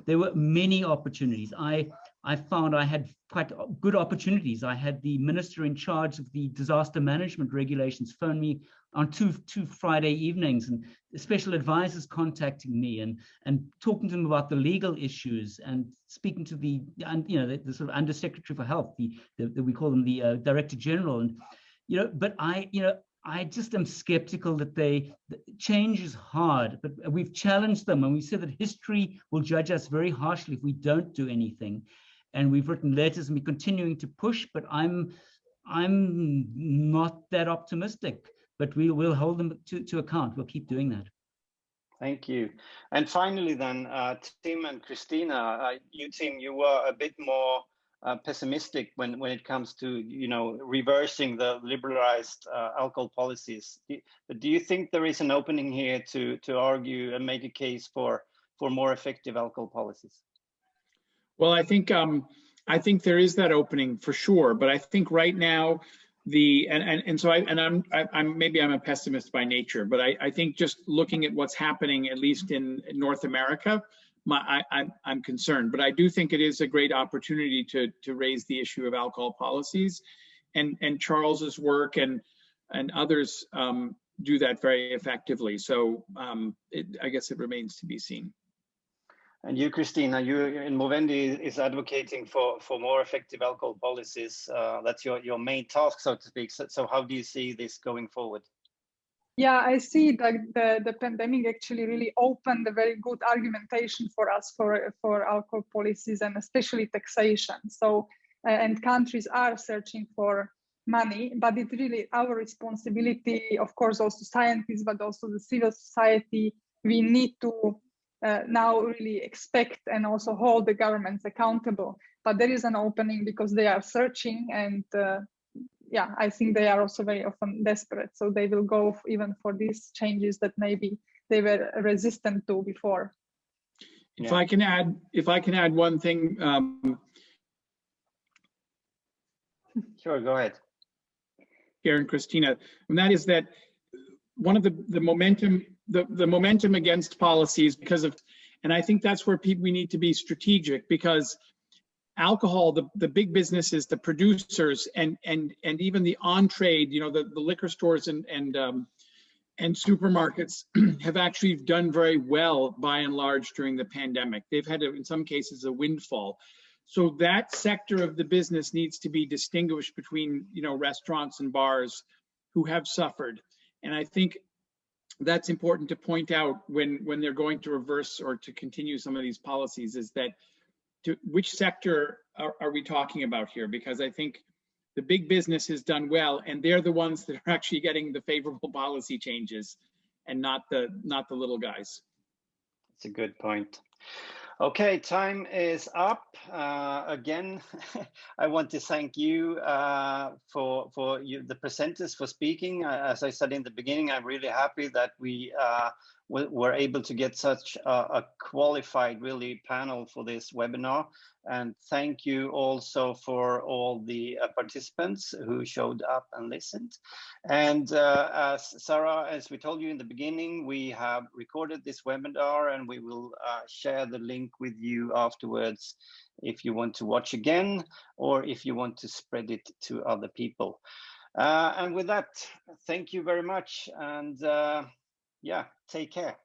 Speaker 3: there were many opportunities. I I found I had quite good opportunities. I had the minister in charge of the disaster management regulations phone me on two Friday evenings, and the special advisors contacting me and talking to them about the legal issues, and speaking to the sort of undersecretary for health, we call them the director general, and but I just am skeptical that change is hard, but we've challenged them, and we said that history will judge us very harshly if we don't do anything. And we've written letters, and we're continuing to push, but I'm not that optimistic, but we will hold them to account. We'll keep doing that.
Speaker 1: Thank you. And finally then, Tim and Kristina, Tim, you were a bit more pessimistic when it comes to reversing the liberalized alcohol policies. But do you think there is an opening here to argue and make a case for more effective alcohol policies?
Speaker 2: Well, I think there is that opening for sure, but I think right now I'm maybe I'm a pessimist by nature, but I think just looking at what's happening, at least in North America, I'm concerned. But I do think it is a great opportunity to raise the issue of alcohol policies, and Charles's work and others do that very effectively. So I guess it remains to be seen.
Speaker 1: And you, Kristina, you in Movendi is advocating for more effective alcohol policies. That's your main task, so to speak. So how do you see this going forward?
Speaker 4: Yeah, I see that the pandemic actually really opened a very good argumentation for us for alcohol policies, and especially taxation. So and countries are searching for money, but it's really our responsibility, of course, also scientists, but also the civil society. We need to now really expect and also hold the governments accountable. But there is an opening because they are searching, and yeah, I think they are also very often desperate. So they will go even for these changes that maybe they were resistant to before.
Speaker 2: If I can add one thing.
Speaker 1: Sure, go ahead.
Speaker 2: Here, and Kristina, and that is that one of the momentum against policies because of, and I think that's where we need to be strategic, because alcohol, the big businesses, the producers, and even the on-trade, the liquor stores and supermarkets have actually done very well by and large during the pandemic. They've had, in some cases, a windfall. So that sector of the business needs to be distinguished between, restaurants and bars who have suffered. And I think that's important to point out when they're going to reverse or to continue some of these policies, is that which sector are we talking about here? Because I think the big business has done well, and they're the ones that are actually getting the favorable policy changes, and not the little guys.
Speaker 1: That's a good point. Okay, time is up. Again, I want to thank you for you, the presenters, for speaking. As I said in the beginning, I'm really happy that we were able to get such a qualified, really, panel for this webinar. And thank you also for all the participants who showed up and listened. And as we told you in the beginning, we have recorded this webinar, and we will share the link with you afterwards if you want to watch again, or if you want to spread it to other people. And with that, thank you very much. And yeah, take care.